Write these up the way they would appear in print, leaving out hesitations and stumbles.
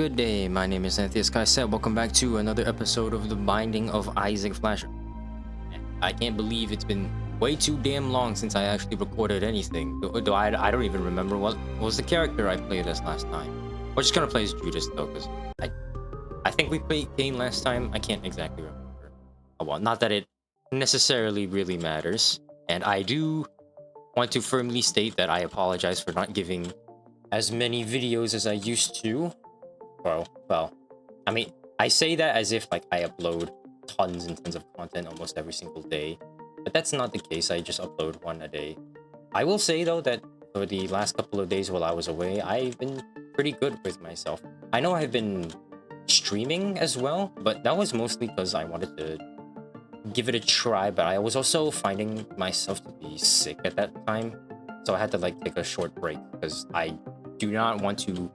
Good day, my name is Antheus Kaiset. Welcome back to another episode of The Binding of Isaac Flash. I can't believe it's been way too damn long since I actually recorded anything. I don't even remember what was the character I played as last time. We're just gonna play as Judas though, because I think we played Cain last time. I can't exactly remember. Oh, well, not that it necessarily really matters. And I do want to firmly state that I apologize for not giving as many videos as I used to. Well, I mean, I say that as if like I upload tons and tons of content almost every single day, but that's not the case. I just upload one a day. I will say though that for the last couple of days while I was away, I've been pretty good with myself. I know I've been streaming as well, but that was mostly because I wanted to give it a try, but I was also finding myself to be sick at that time, so I had to like take a short break because I do not want to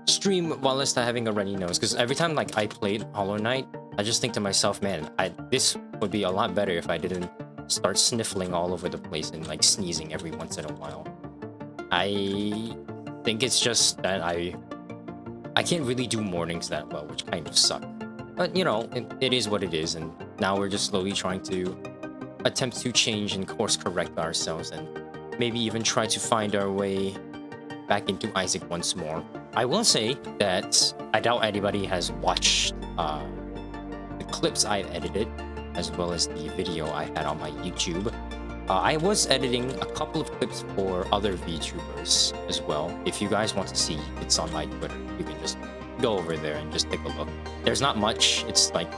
stream whilst having a runny nose, because every time like I played Hollow Knight, I just think to myself, man, this would be a lot better if I didn't start sniffling all over the place and like sneezing every once in a while. I think it's just that I can't really do mornings that well, which kind of suck. But you know, it is what it is, and now we're just slowly trying to attempt to change and course correct ourselves, and maybe even try to find our way back into Isaac once more. I will say that I doubt anybody has watched the clips I've edited, as well as the video I had on my YouTube. I was editing a couple of clips for other VTubers as well. If you guys want to see, it's on my Twitter. You can just go over there and just take a look. There's not much. It's like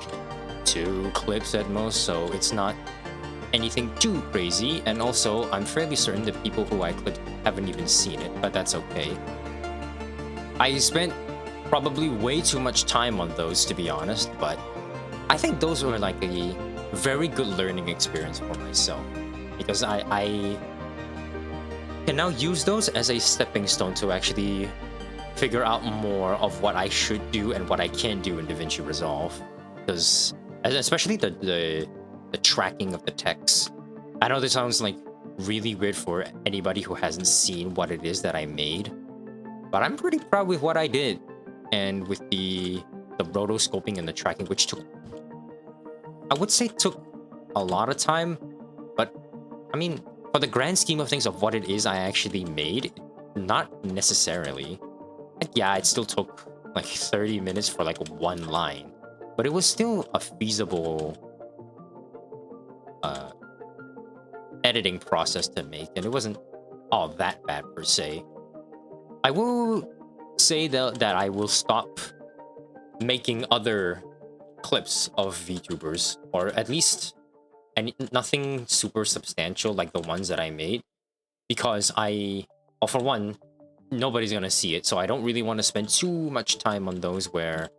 2 clips at most, so it's not anything too crazy. And also, I'm fairly certain the people who I clipped haven't even seen it, but that's okay. I spent probably way too much time on those, to be honest, but I think those were like a very good learning experience for myself, because I can now use those as a stepping stone to actually figure out more of what I should do and what I can do in DaVinci Resolve, because especially the tracking of the text. I know this sounds like really weird for anybody who hasn't seen what it is that I made, but I'm pretty proud with what I did, and with the rotoscoping and the tracking, which I would say took a lot of time, but I mean, for the grand scheme of things of what it is I actually made, not necessarily. Like, yeah, it still took like 30 minutes for like one line, but it was still a feasible editing process to make, and it wasn't all that bad per se. I will say that I will stop making other clips of VTubers, or at least nothing super substantial like the ones that I made, because well, for one, nobody's gonna see it, so I don't really want to spend too much time on those where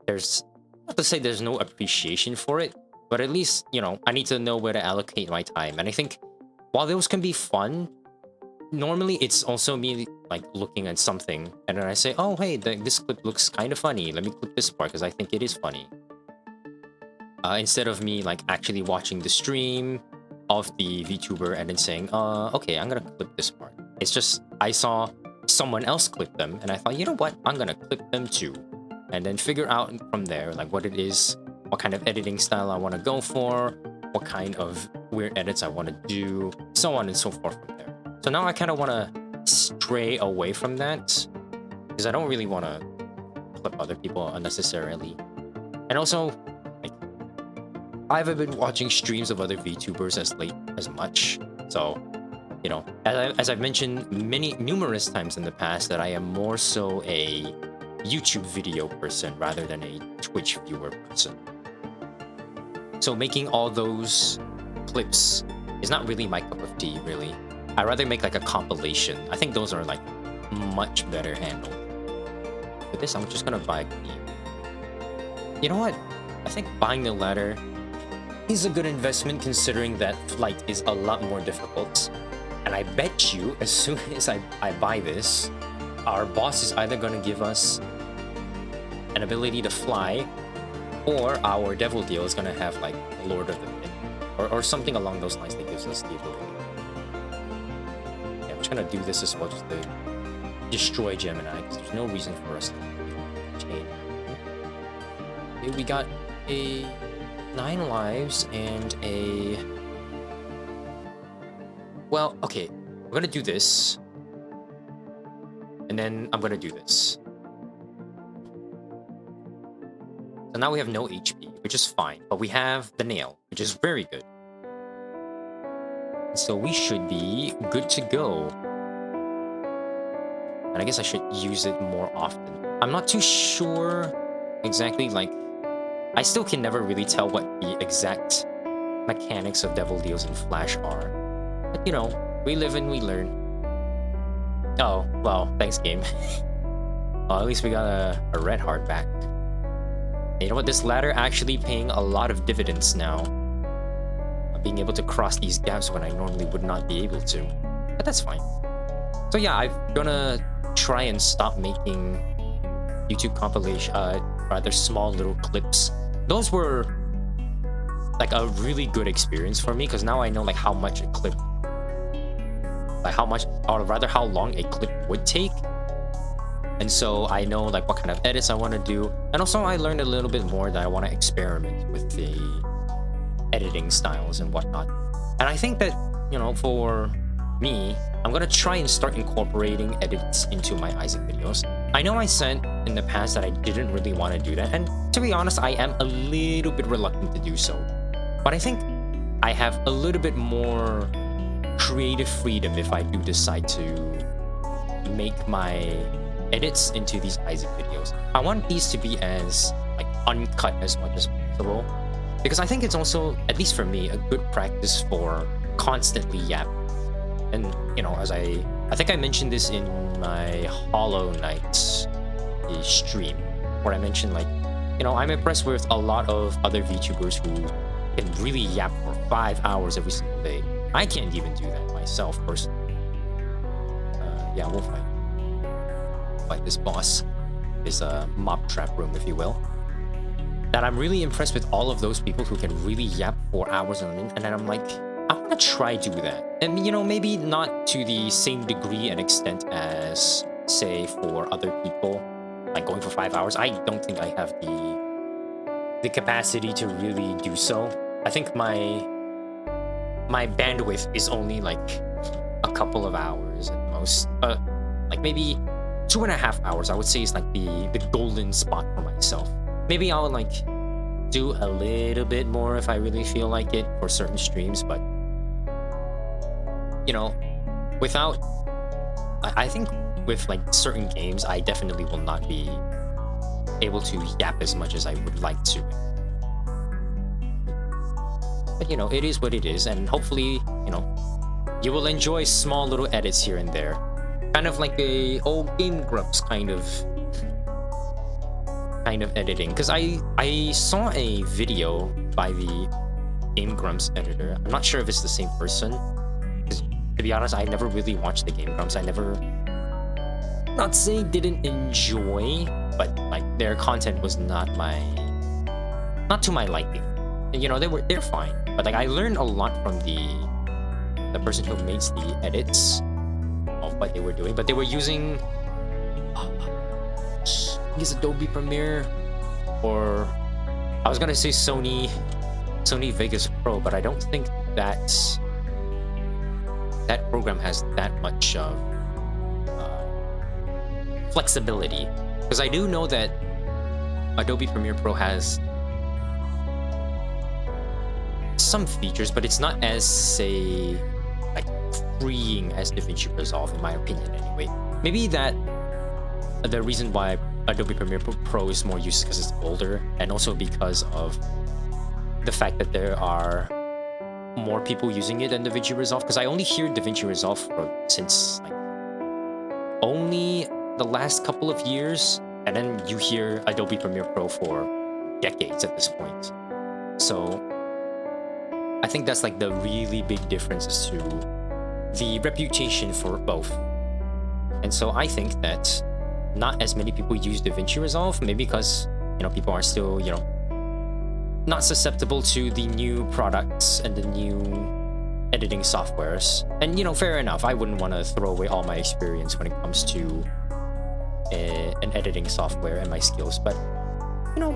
there's, not to say there's no appreciation for it, but at least, you know, I need to know where to allocate my time. And I think while those can be fun, normally it's also me like looking at something and then I say, oh hey, this clip looks kind of funny, let me clip this part because I think it is funny, instead of me like actually watching the stream of the VTuber and then saying, okay, I'm gonna clip this part. It's just I saw someone else clip them and I thought, you know what, I'm gonna clip them too, and then figure out from there like what it is, what kind of editing style I want to go for, what kind of weird edits I want to do, so on and so forth from there. So now I kind of want to stray away from that, because I don't really want to clip other people unnecessarily. And also, like, I haven't been watching streams of other VTubers as much. So, you know, as I've mentioned numerous times in the past, that I am more so a YouTube video person rather than a Twitch viewer person. So making all those clips is not really my cup of tea, really. I'd rather make like a compilation. I think those are like much better handled. For this, I'm just gonna buy a key. You know what? I think buying the ladder is a good investment, considering that flight is a lot more difficult. And I bet you, as soon as I buy this, our boss is either gonna give us an ability to fly, or our devil deal is gonna have like Lord of the Pit, or something along those lines that gives us the ability. Yeah, I'm just gonna do this as well, just to destroy Gemini, because there's no reason for us to. obtain. Okay, we got a 9 lives and a... Well, okay. I'm gonna do this. And then I'm gonna do this. So now we have no HP, which is fine. But we have the nail, which is very good. So we should be good to go. And I guess I should use it more often. I'm not too sure exactly, like... I still can never really tell what the exact mechanics of Devil Deals in Flash are. But, you know, we live and we learn. Oh, well, thanks, game. Well, at least we got a red heart back. And you know what? This ladder actually paying a lot of dividends now. Being able to cross these gaps when I normally would not be able to. But that's fine. So yeah, I'm gonna try and stop making YouTube compilation, rather small little clips. Those were like a really good experience for me because now I know like how much a clip, like how much, or rather how long a clip would take. And so I know like what kind of edits I want to do. And also I learned a little bit more that I want to experiment with the editing styles and whatnot. And I think that, you know, for me, I'm gonna try and start incorporating edits into my Isaac videos. I know I said in the past that I didn't really want to do that, and to be honest, I am a little bit reluctant to do so. But I think I have a little bit more creative freedom if I do decide to make my edits into these Isaac videos. I want these to be as like uncut as much as possible, because I think it's also, at least for me, a good practice for constantly yapping. And, you know, as I think I mentioned this in my Hollow Knight stream, where I mentioned, like, you know, I'm impressed with a lot of other VTubers who can really yap for 5 hours every single day. I can't even do that myself, personally. Yeah, we'll fight this boss. This mob trap room, if you will. That I'm really impressed with all of those people who can really yap for hours on end, and then I'm like, I want to try do that. And, you know, maybe not to the same degree and extent as, say, for other people, like going for 5 hours. I don't think I have the capacity to really do so. I think my bandwidth is only like a couple of hours at most. Like maybe 2.5 hours, I would say, is like the golden spot for myself. Maybe I'll like do a little bit more if I really feel like it for certain streams, but you know, without, I think with like certain games, I definitely will not be able to yap as much as I would like to. But you know, it is what it is, and hopefully, you know, you will enjoy small little edits here and there. Kind of like a old Game Grumps kind of editing. Because I saw a video by the Game Grumps editor. I'm not sure if it's the same person. To be honest, I never really watched the Game Grumps. I never, not saying didn't enjoy, but like their content was not to my liking. And you know, they're fine. But like I learned a lot from the person who makes the edits of what they were doing. But they were using I guess Adobe Premiere, or I was gonna say Sony Vegas Pro, but I don't think that program has that much flexibility, because I do know that Adobe Premiere Pro has some features, but it's not as, say, like freeing as DaVinci Resolve, in my opinion anyway. Maybe that the reason why Adobe Premiere Pro is more used because it's older, and also because of the fact that there are more people using it than DaVinci Resolve, because I only hear DaVinci Resolve since like only the last couple of years, and then you hear Adobe Premiere Pro for decades at this point. So I think that's like the really big difference as to the reputation for both. And so I think that not as many people use DaVinci Resolve, maybe because, you know, people are still, you know, not susceptible to the new products and the new editing softwares. And, you know, fair enough, I wouldn't want to throw away all my experience when it comes to an editing software and my skills, but you know,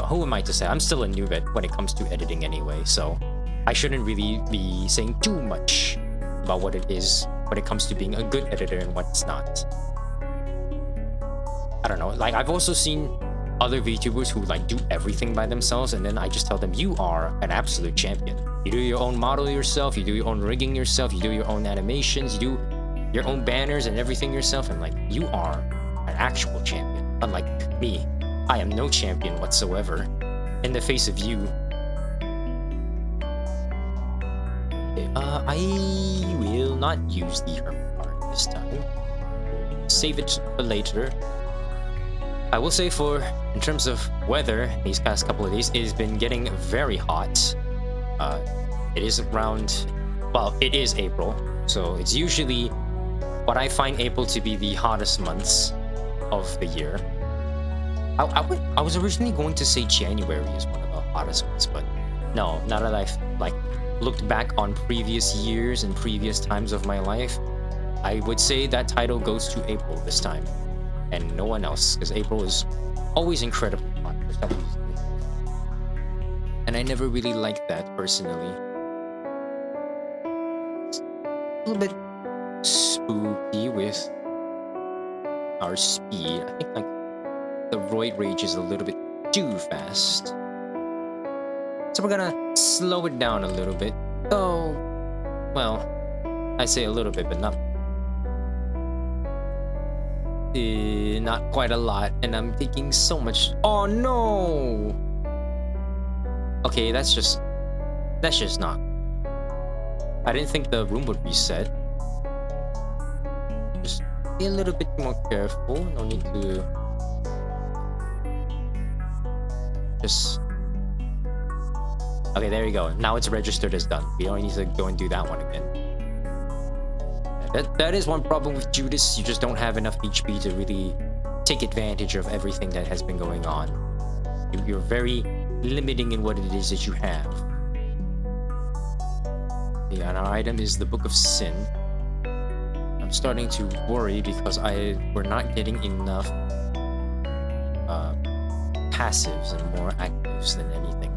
who am I to say? I'm still a noob when it comes to editing anyway, so I shouldn't really be saying too much about what it is when it comes to being a good editor and what's not. I don't know, like I've also seen other VTubers who like do everything by themselves, and then I just tell them, you are an absolute champion. You do your own model yourself, you do your own rigging yourself, you do your own animations, you do your own banners and everything yourself, and like, you are an actual champion. Unlike me, I am no champion whatsoever in the face of you. Okay, I will not use the hermit card this time. Save it for later. I will say in terms of weather, these past couple of days, it has been getting very hot. It is it is April, so it's usually what I find April to be the hottest months of the year. I was originally going to say January is one of the hottest months, but no, now that I've like looked back on previous years and previous times of my life, I would say that title goes to April this time. And no one else, because April is always incredibly hot for some reason. And I never really liked that personally. It's a little bit spooky with our speed. I think like the Roid Rage is a little bit too fast. So we're gonna slow it down a little bit. Though, well, I say a little bit, but not quite a lot, and I'm taking so much. Oh no! Okay, that's just not. I didn't think the room would reset. Just be a little bit more careful. No need to just. Okay, there you go. Now it's registered as done. We don't need to go and do that one again. That is one problem with Judas. You just don't have enough HP to really take advantage of everything that has been going on. You're very limiting in what it is that you have. Yeah, and our item is the Book of Sin. I'm starting to worry because we're not getting enough passives and more actives than anything.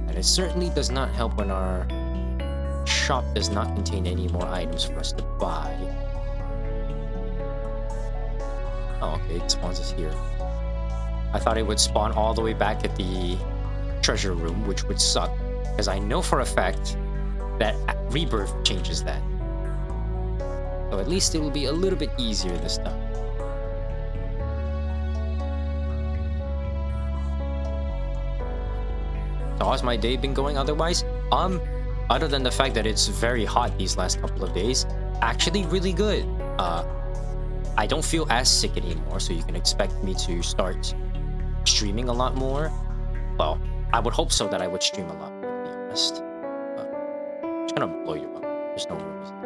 And it certainly does not help when our shop does not contain any more items for us to buy. Oh, okay, it spawns us here. I thought it would spawn all the way back at the treasure room, which would suck, because I know for a fact that Rebirth changes that. So at least it will be a little bit easier this time. So how's my day been going otherwise? Other than the fact that it's very hot these last couple of days, actually really good. I don't feel as sick anymore, so you can expect me to start streaming a lot more. Well, I would hope so, that I would stream a lot more, to be honest. I'm just gonna blow you up. There's no reason.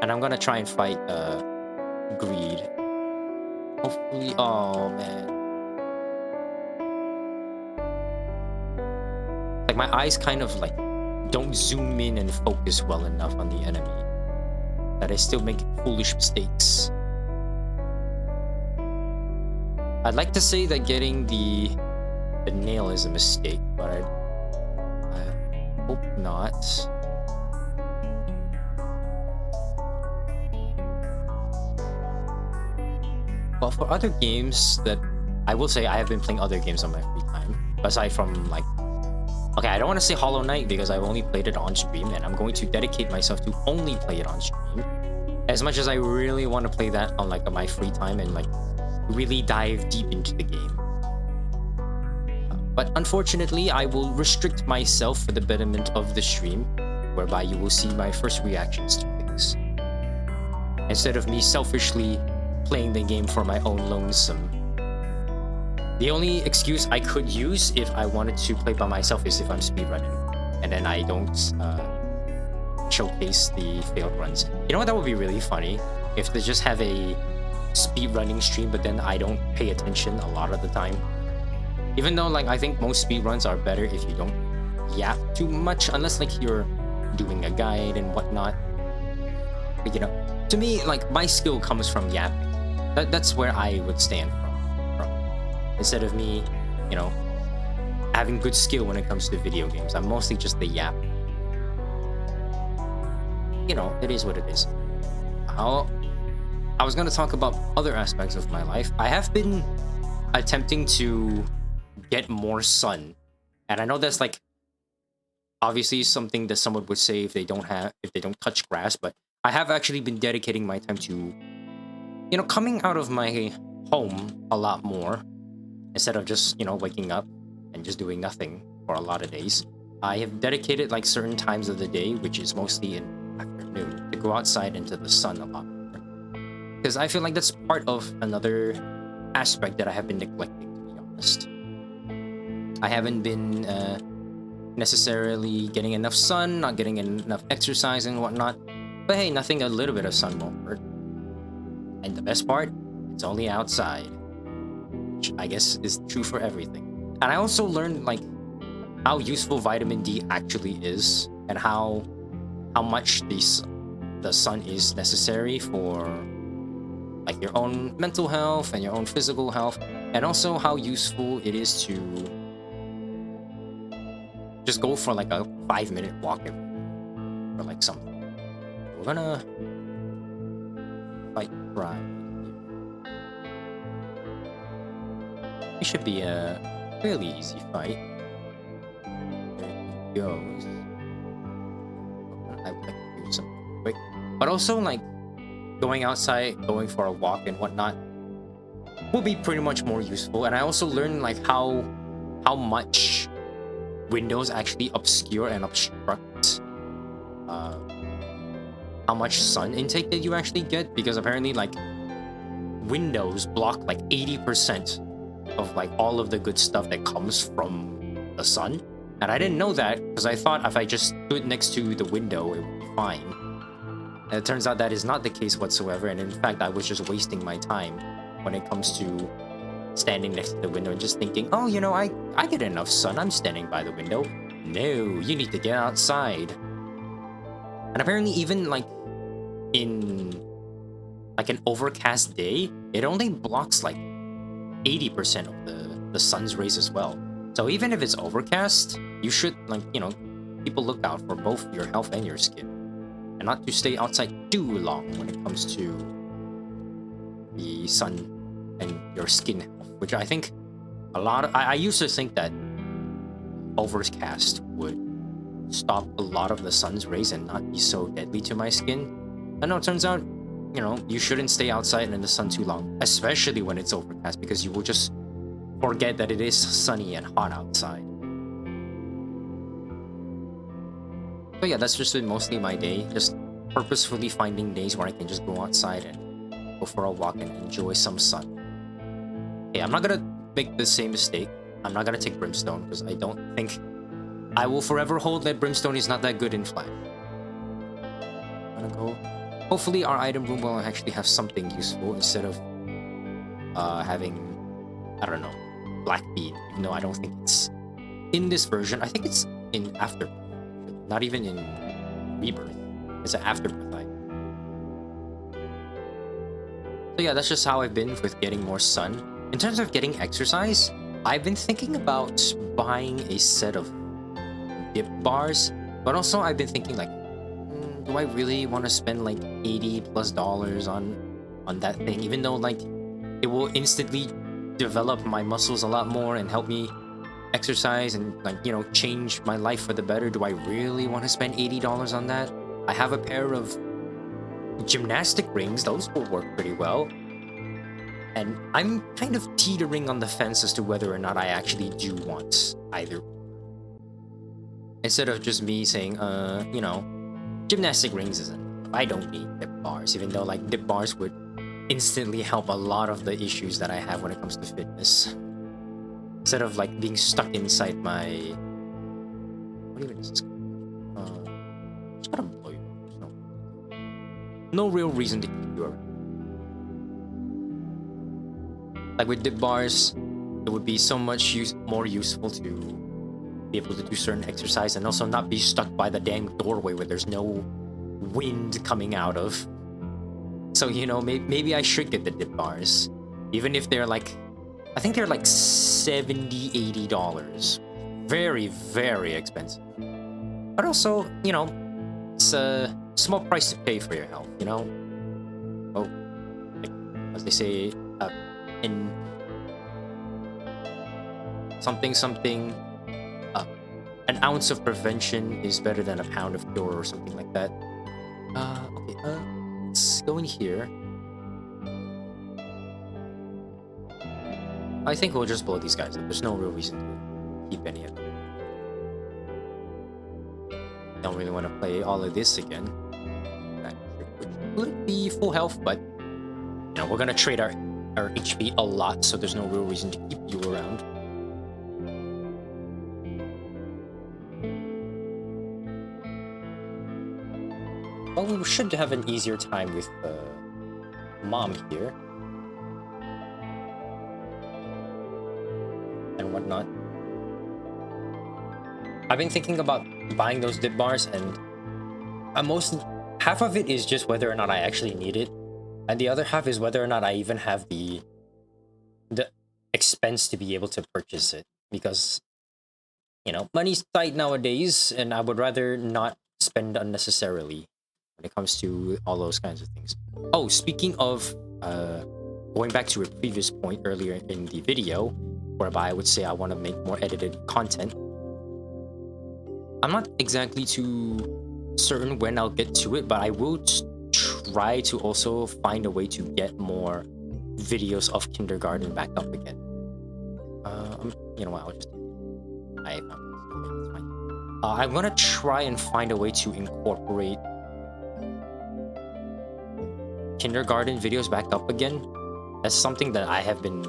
And I'm gonna try and fight Greed. Hopefully, oh man. Like my eyes kind of like don't zoom in and focus well enough on the enemy, that I still make foolish mistakes. I'd like to say that getting the nail is a mistake, but I hope not. Well, for other games that I will say, I have been playing other games on my free time, aside from like, okay, I don't want to say Hollow Knight because I've only played it on stream, and I'm going to dedicate myself to only play it on stream. As much as I really want to play that on like my free time and like really dive deep into the game. But unfortunately, I will restrict myself for the betterment of the stream, whereby you will see my first reactions to things, instead of me selfishly playing the game for my own lonesome. The only excuse I could use if I wanted to play by myself is if I'm speedrunning, and then I don't showcase the failed runs. You know what, that would be really funny? If they just have a speedrunning stream, but then I don't pay attention a lot of the time. Even though like I think most speedruns are better if you don't yap too much, unless like you're doing a guide and whatnot. But, you know, to me, like, my skill comes from yapping. That's where I would stand from. Instead of me, you know, having good skill when it comes to video games. I'm mostly just the yap. You know, it is what it is. I was going to talk about other aspects of my life. I have been attempting to get more sun. And I know that's like obviously something that someone would say if they don't touch grass, but I have actually been dedicating my time to, you know, coming out of my home a lot more instead of just, you know, waking up and just doing nothing for a lot of days. I have dedicated like certain times of the day, which is mostly in afternoon, to go outside into the sun a lot more. Because I feel like that's part of another aspect that I have been neglecting, to be honest. I haven't been necessarily getting enough sun, not getting enough exercise and whatnot. But hey, nothing a little bit of sun won't hurt. And the best part, it's only outside, which I guess is true for everything. And I also learned like how useful vitamin D actually is, and how much the sun is necessary for like your own mental health and your own physical health, and also how useful it is to just go for like a 5-minute walk or like something. We're gonna fight crime. It should be a fairly easy fight. There he goes. I would like to do something quick. But also like going outside, going for a walk and whatnot will be pretty much more useful. And I also learned like how much windows actually obscure and obstruct how much sun intake that you actually get, because apparently like windows block like 80% of like all of the good stuff that comes from the sun. And I didn't know that, because I thought if I just stood next to the window it would be fine. And it turns out that is not the case whatsoever, and in fact I was just wasting my time when it comes to standing next to the window and just thinking, oh, you know, I get enough sun, I'm standing by the window. No, you need to get outside. And apparently even like in like an overcast day, it only blocks like 80% of the sun's rays as well. So even if it's overcast, you should, like, you know, people look out for both your health and your skin, and not to stay outside too long when it comes to the sun and your skin health, which I think I used to think that overcast would stop a lot of the sun's rays and not be so deadly to my skin. And no, it turns out, you know, you shouldn't stay outside in the sun too long, especially when it's overcast, because you will just forget that it is sunny and hot outside. So yeah, that's just been mostly my day, just purposefully finding days where I can just go outside and go for a walk and enjoy some sun. Okay, I'm not gonna make the same mistake. I'm not gonna take Brimstone, because I don't think I will forever hold that Brimstone is not that good in Flash. I'm gonna go. Hopefully our item room will actually have something useful instead of having, I don't know, Black Bean. Even though I don't think it's in this version. I think it's in Afterbirth. Not even in Rebirth. It's an Afterbirth item. So yeah, that's just how I've been with getting more sun. In terms of getting exercise, I've been thinking about buying a set of dip bars, but also I've been thinking like, do I really want to spend like $80+ on that thing, even though like it will instantly develop my muscles a lot more and help me exercise and, like, you know, change my life for the better? Do I really want to spend $80 on that? I have a pair of gymnastic rings, those will work pretty well. And I'm kind of teetering on the fence as to whether or not I actually do want either. Instead of just me saying, you know, gymnastic rings isn't enough. I don't need dip bars, even though like dip bars would instantly help a lot of the issues that I have when it comes to fitness. Instead of like being stuck inside my... What even is this? Just gotta blow you. No real reason to keep you around. Like with dip bars, it would be so much more useful to be able to do certain exercise and also not be stuck by the dang doorway where there's no wind coming out of. So, you know, maybe I should get the dip bars. Even if they're like, I think they're like $70, $80. Very, very expensive. But also, you know, it's a small price to pay for your health, you know? Oh, like, as they say, in something, an ounce of prevention is better than a pound of cure or something like that. Okay, let's go in here. I think we'll just blow these guys up. There's no real reason to keep any of them. Don't really want to play all of this again. Would be full health, but you know, we're gonna trade our HP a lot, so there's no real reason to keep you around. Well, we should have an easier time with Mom here. And whatnot. I've been thinking about buying those dip bars, and half of it is just whether or not I actually need it, and the other half is whether or not I even have the expense to be able to purchase it, because you know, money's tight nowadays, and I would rather not spend unnecessarily when it comes to all those kinds of things. Oh, speaking of going back to a previous point earlier in the video, whereby I would say I want to make more edited content, I'm not exactly too certain when I'll get to it, but I will try to also find a way to get more videos of kindergarten back up again. You know what, I'll just... I found this. Okay, it's fine. I'm gonna try and find a way to incorporate kindergarten videos back up again. That's something that I have been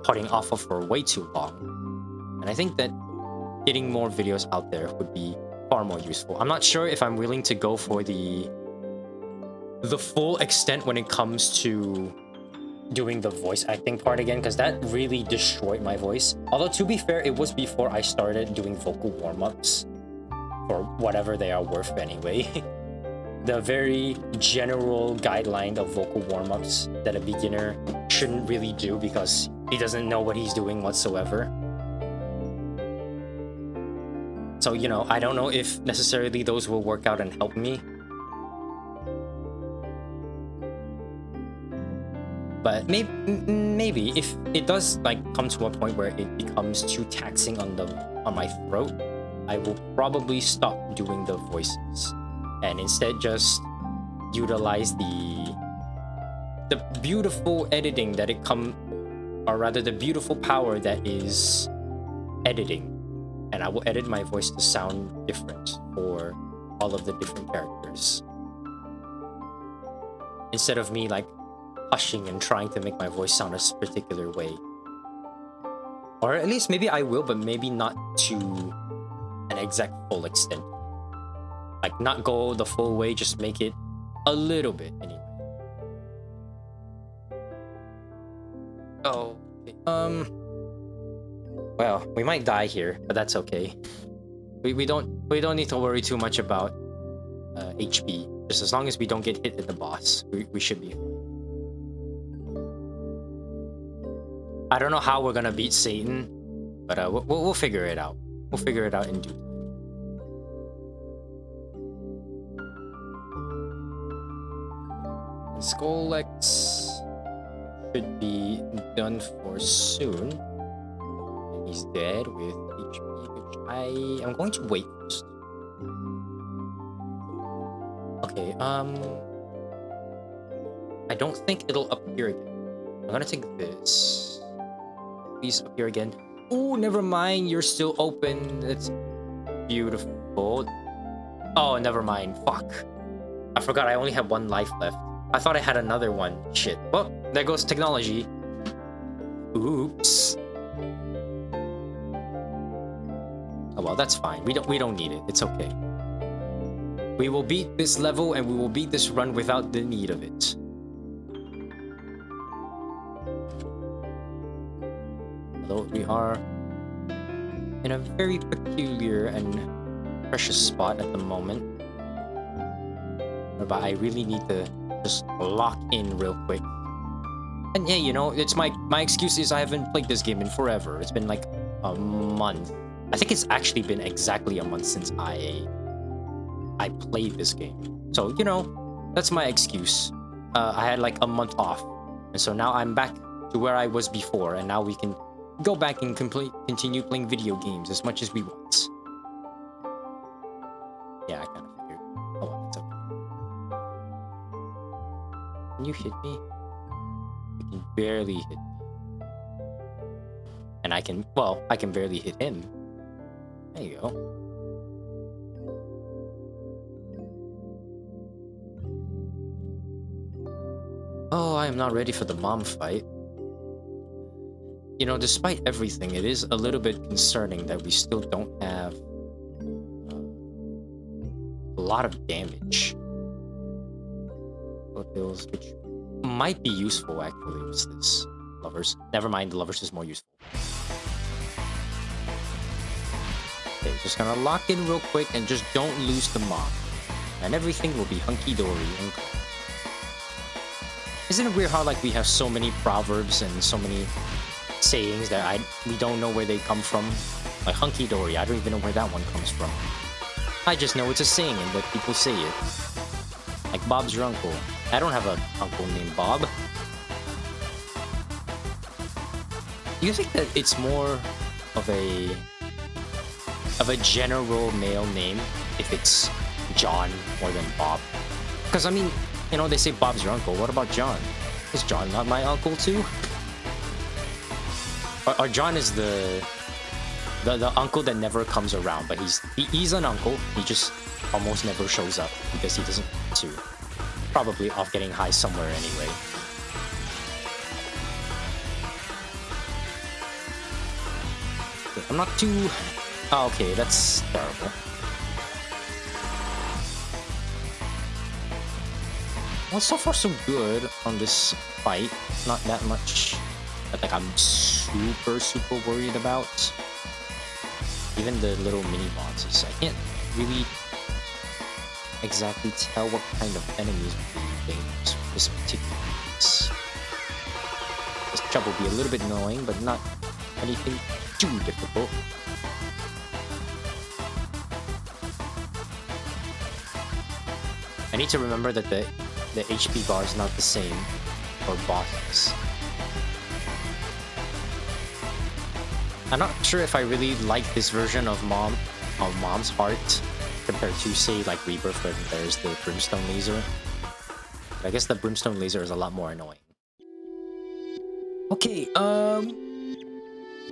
putting off of for way too long. And I think that getting more videos out there would be far more useful. I'm not sure if I'm willing to go for the full extent when it comes to doing the voice acting part again, because that really destroyed my voice. Although, to be fair, it was before I started doing vocal warm-ups, for whatever they are worth anyway. The very general guideline of vocal warm-ups that a beginner shouldn't really do because he doesn't know what he's doing whatsoever. So, you know, I don't know if necessarily those will work out and help me. But maybe if it does like come to a point where it becomes too taxing on my throat, I will probably stop doing the voices and instead just utilize the beautiful editing that the beautiful power that is editing. And I will edit my voice to sound different for all of the different characters, instead of me like hushing and trying to make my voice sound a particular way. Or at least maybe I will, but maybe not to an exact full extent. Like, not go the full way, just make it a little bit anyway. Oh, okay. Well, we might die here, but that's okay. We don't need to worry too much about HP. Just as long as we don't get hit at the boss, we should be fine. I don't know how we're gonna beat Satan, but we'll figure it out. We'll figure it out in due time. And Skolex should be done for soon. And he's dead with HP, which I am going to wait first. Okay, I don't think it'll appear again. I'm gonna take this. Please appear again. Oh, never mind. You're still open. That's beautiful. Oh, never mind. Fuck. I forgot I only have one life left. I thought I had another one. Shit. Well, there goes technology. Oops. Oh well, that's fine. We don't need it. It's okay. We will beat this level and we will beat this run without the need of it. Although we are in a very peculiar and precious spot at the moment. but I really need to just lock in real quick. And yeah, you know, it's my excuse is I haven't played this game in forever. It's been like a month. I think it's actually been exactly a month since I played this game. So, you know, that's my excuse. I had like a month off. And so now I'm back to where I was before, and now we can go back and continue playing video games as much as we want. Yeah, I kind of figured. Oh, well, it's okay. Can you hit me? You can barely hit me. And I can barely hit him. There you go. Oh, I am not ready for the mom fight. You know, despite everything, it is a little bit concerning that we still don't have a lot of damage. Pills, which might be useful actually. What's this? Lovers. Never mind, the lovers is more useful. Okay, just gonna lock in real quick and just don't lose the mom. And everything will be hunky-dory and cool. Isn't it weird how like we have so many proverbs and so many sayings that we don't know where they come from? Like hunky-dory, I don't even know where that one comes from. I just know it's a saying and that people say it. Like Bob's your uncle. I don't have an uncle named Bob. Do you think that it's more of a general male name if it's John more than Bob? Because I mean, you know, they say Bob's your uncle. What about John? Is John not my uncle too? Or John is the uncle that never comes around, but he's an uncle. He just almost never shows up because he doesn't want to. Probably off getting high somewhere anyway. I'm not too... Oh, okay, that's terrible. Well, so far so good on this fight. Not that much that like I'm super worried about. Even the little mini bosses, I can't really exactly tell what kind of enemies will be dangerous for this particular piece. This job will be a little bit annoying, but not anything too difficult. I need to remember that the HP bar is not the same for bosses. I'm not sure if I really like this version of Mom's Heart compared to, say, like Rebirth, where there's the Brimstone Laser. But I guess the Brimstone Laser is a lot more annoying. Okay, well,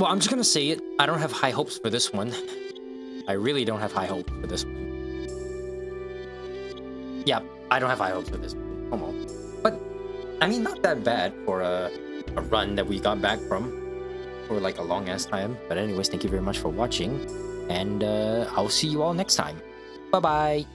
I'm just gonna say it. I don't have high hopes for this one. I really don't have high hopes for this one. Yeah, I don't have high hopes for this one. Come on. But, I mean, not that bad for a run that we got back from for like a long-ass time. But anyways, thank you very much for watching. And I'll see you all next time. Bye-bye.